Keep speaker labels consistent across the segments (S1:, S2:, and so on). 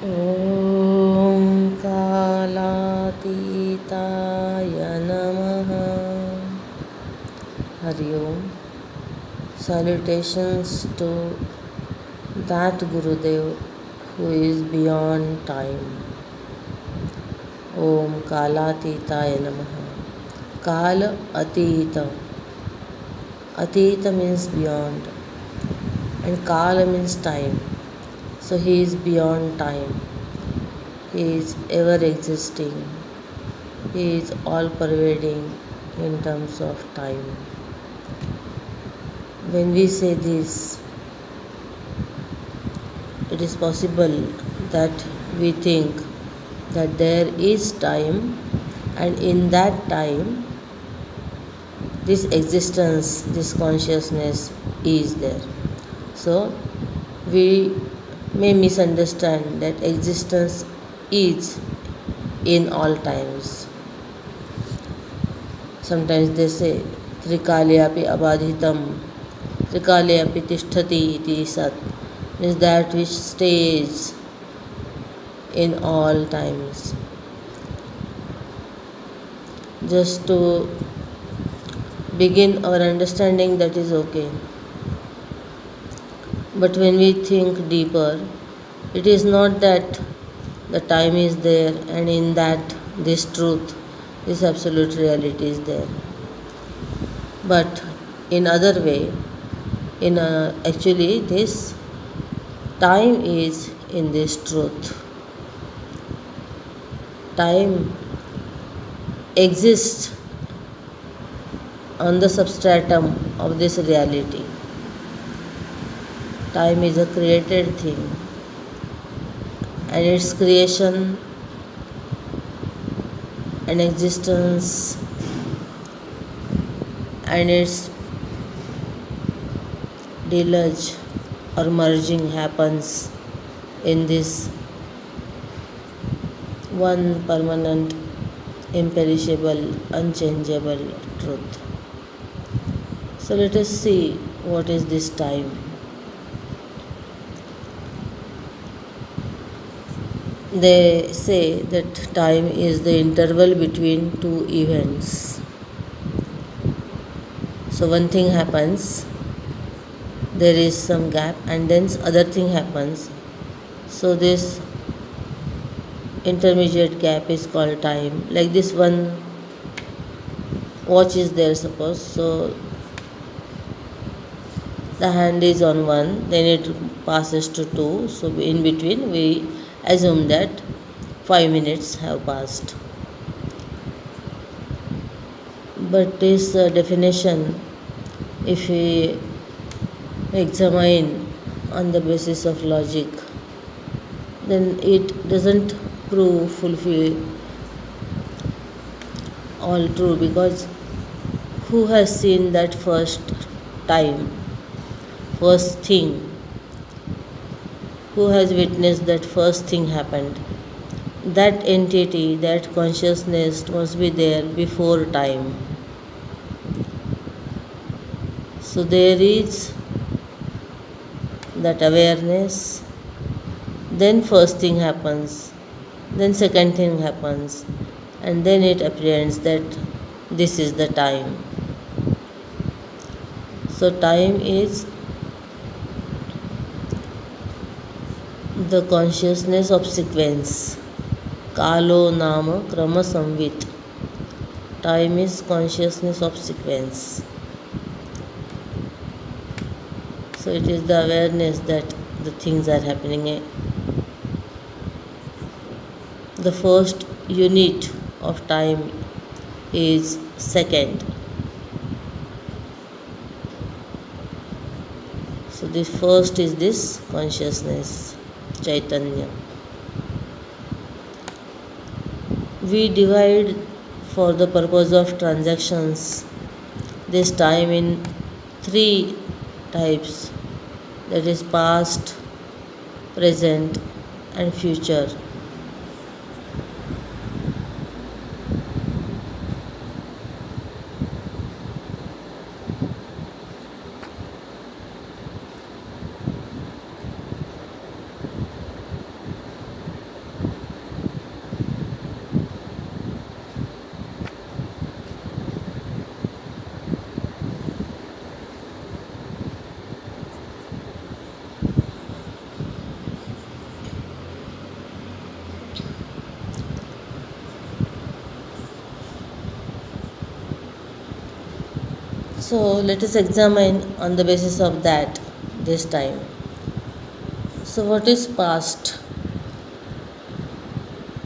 S1: ॐ कालातीताय नमः. Hari Om. Salutations to that Gurudev who is beyond time. Om Kalatitaya Namaha. Kala Atita. Atita means beyond, and Kala means time. So he is beyond time. He is ever existing. He is all pervading in terms of time. When we say this, it is possible that we think that there is time, and in that time, this existence, this consciousness is there. So we may misunderstand that existence is in all times. Sometimes they say trikalyapi abadhitam, trikalyapi tishtati iti sat, means that which stays in all times. Just to begin our understanding, that is okay. But when we think deeper, it is not that the time is there and in that this truth, this absolute reality is there. But in other way, actually this time is in this truth. Time exists on the substratum of this reality. Time is a created thing, and its creation and existence and its deluge or merging happens in this one permanent, imperishable, unchangeable truth. So let us see what is this time. They say that time is the interval between two events. So one thing happens, there is some gap, and then other thing happens. So this intermediate gap is called time. Like this one watch is there, suppose. So the hand is on one, then it passes to two. So in between we assume that 5 minutes have passed. But this definition, if we examine on the basis of logic, then it doesn't fulfill all true, because who has seen that first time, first thing? Who has witnessed that first thing happened? That entity, that consciousness must be there before time. So there is that awareness, then first thing happens, then second thing happens, and then it apprehends that this is the time. So time is the consciousness of sequence. Kalo nama krama samvit. Time is consciousness of sequence. So it is the awareness that the things are happening. The first unit of time is second. So this first is this consciousness, Chaitanya. We divide, for the purpose of transactions, this time in 3 types, that is past, present and future. So let us examine on the basis of that this time. So what is past?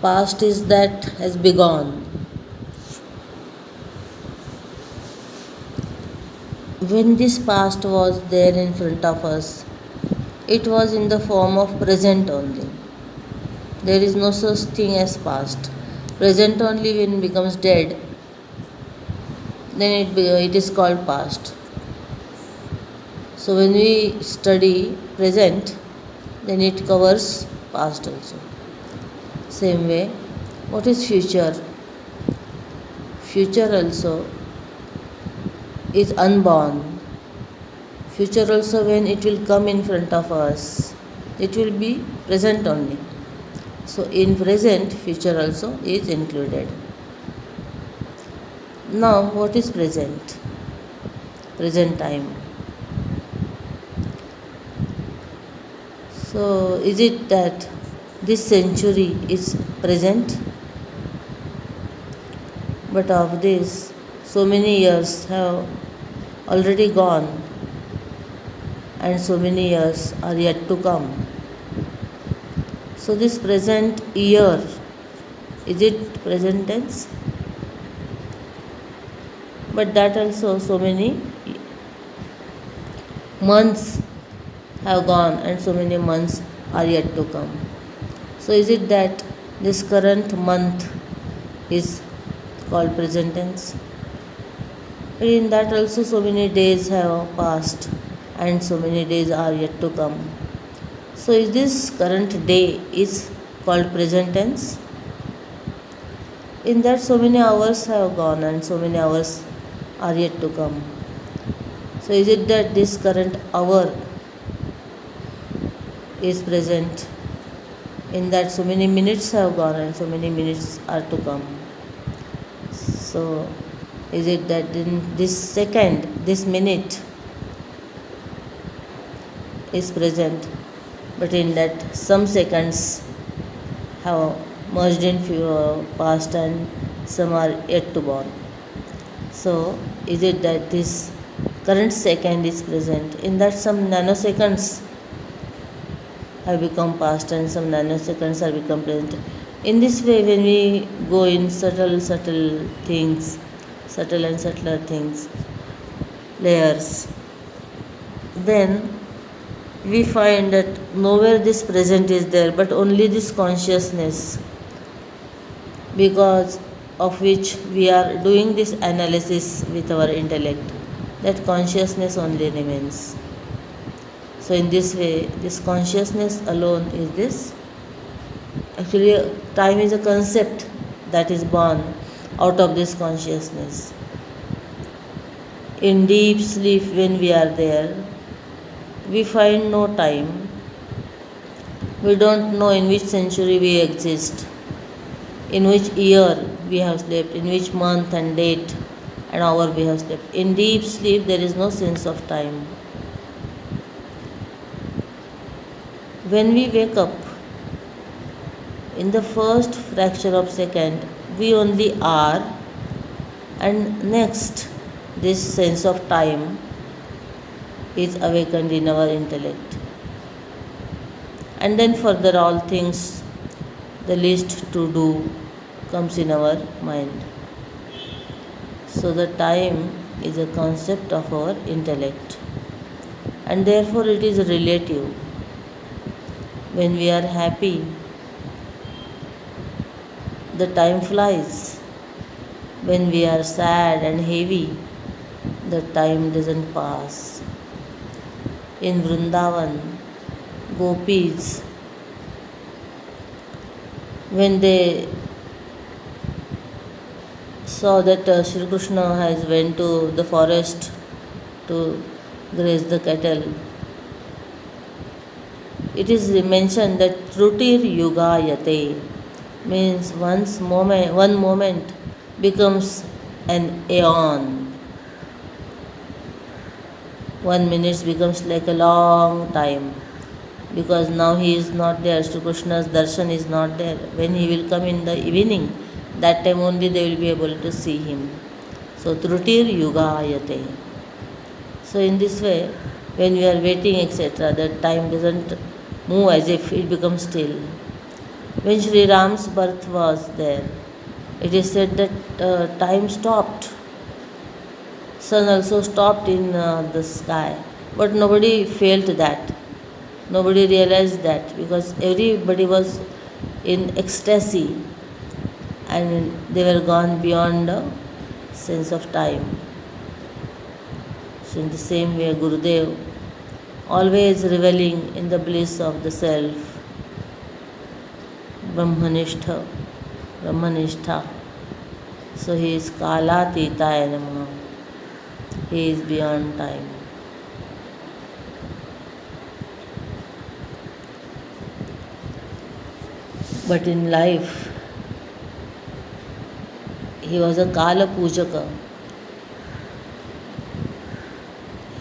S1: Past is that has begone. When this past was there in front of us, it was in the form of present only. There is no such thing as past. Present only when it becomes dead, then it is called past. So when we study present, then it covers past also. Same way, what is future? Future also is unborn. Future also, when it will come in front of us, it will be present only. So in present, future also is included. Now what is present? Present time. So is it that this century is present? But of this, so many years have already gone and so many years are yet to come. So this present year, is it present tense? But that also, so many months have gone and so many months are yet to come. So is it that this current month is called present tense? In that also so many days have passed and so many days are yet to come. So is this current day is called present tense? In that so many hours have gone and so many hours are yet to come. So is it that this current hour is present? In that so many minutes have gone and so many minutes are to come. So is it that in this second, this minute is present, but in that some seconds have merged in past and some are yet to born. So is it that this current second is present? In that some nanoseconds have become past and some nanoseconds have become present. In this way, when we go in subtle and subtler things, layers, then we find that nowhere this present is there, but only this consciousness, because of which we are doing this analysis with our intellect, that consciousness only remains. So in this way, this consciousness alone is this. Actually, time is a concept that is born out of this consciousness. In deep sleep, when we are there, we find no time. We don't know in which century we exist, in which year we have slept, in which month and date and hour we have slept. In deep sleep, there is no sense of time. When we wake up, in the first fraction of second, we only are, and next, this sense of time is awakened in our intellect. And then further all things, the least to do comes in our mind. So the time is a concept of our intellect, and therefore it is relative. When we are happy, the time flies. When we are sad and heavy, the time doesn't pass. In Vrindavan, gopis, when they saw that Sri Krishna has went to the forest to graze the cattle, it is mentioned that Trutir Yugayate means one moment becomes an aeon. 1 minute becomes like a long time, because now he is not there. Sri Krishna's darshan is not there. When he will come in the evening, that time only they will be able to see him. So Trutir Yugayate. So in this way, when we are waiting, etc., the time doesn't move as if it becomes still. When Sri Ram's birth was there, it is said that time stopped. Sun also stopped in the sky, but nobody felt that. Nobody realized that because everybody was in ecstasy and they were gone beyond the sense of time. So, in the same way, Gurudev, always reveling in the bliss of the self, Brahmanishtha, Brahmanishtha. So, he is Kalatitaya Namaha. He is beyond time. But in life, he was a Kala Pujaka.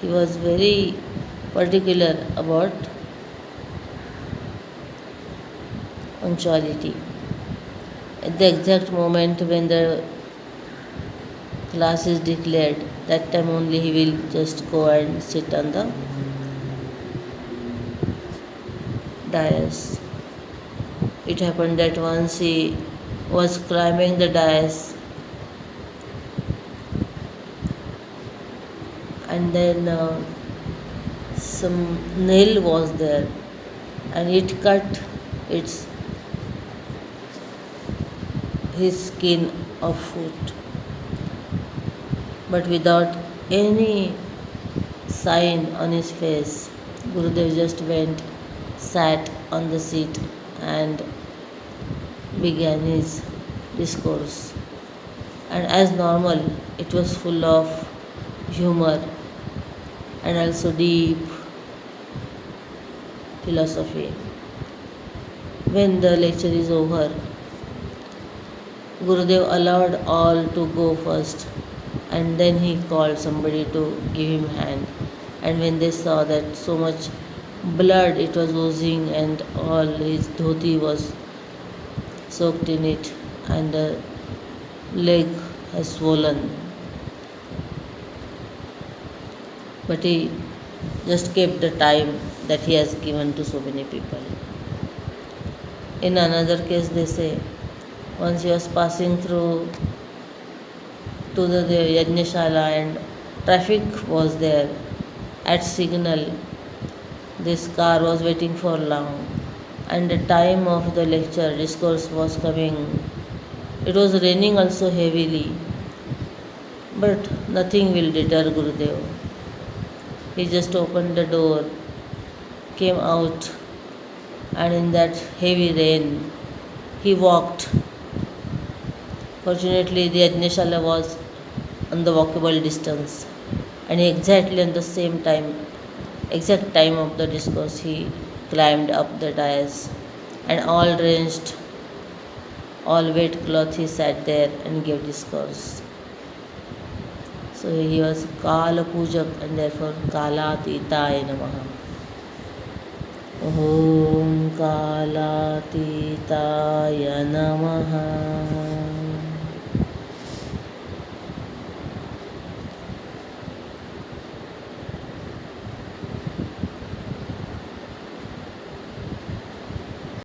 S1: He was very particular about punctuality. At the exact moment when the class is declared, that time only he will just go and sit on the dais. It happened that once he was climbing the dais, and then some nail was there and it cut its his skin of foot, but without any sign on his face. Gurudev just went, sat on the seat and began his discourse. And as normal, it was full of humor and also deep philosophy. When the lecture is over, Gurudev allowed all to go first and then he called somebody to give him hand. And when they saw that so much blood it was oozing and all his dhoti was soaked in it and the leg has swollen, but he just kept the time that he has given to so many people. In another case, they say, once he was passing through to the Yajnashala and traffic was there at signal. This car was waiting for long and the time of the lecture discourse was coming. It was raining also heavily, but nothing will deter Gurudev. He just opened the door, came out, and in that heavy rain, he walked. Fortunately, the Yajnashala was on the walkable distance, and exactly on the same time, exact time of the discourse, he climbed up the dais, and all drenched, all wet cloth, he sat there and gave discourse. So he was Kala Pujak and therefore Kalatitaya Namaha. Om Kalatitaya Namaha.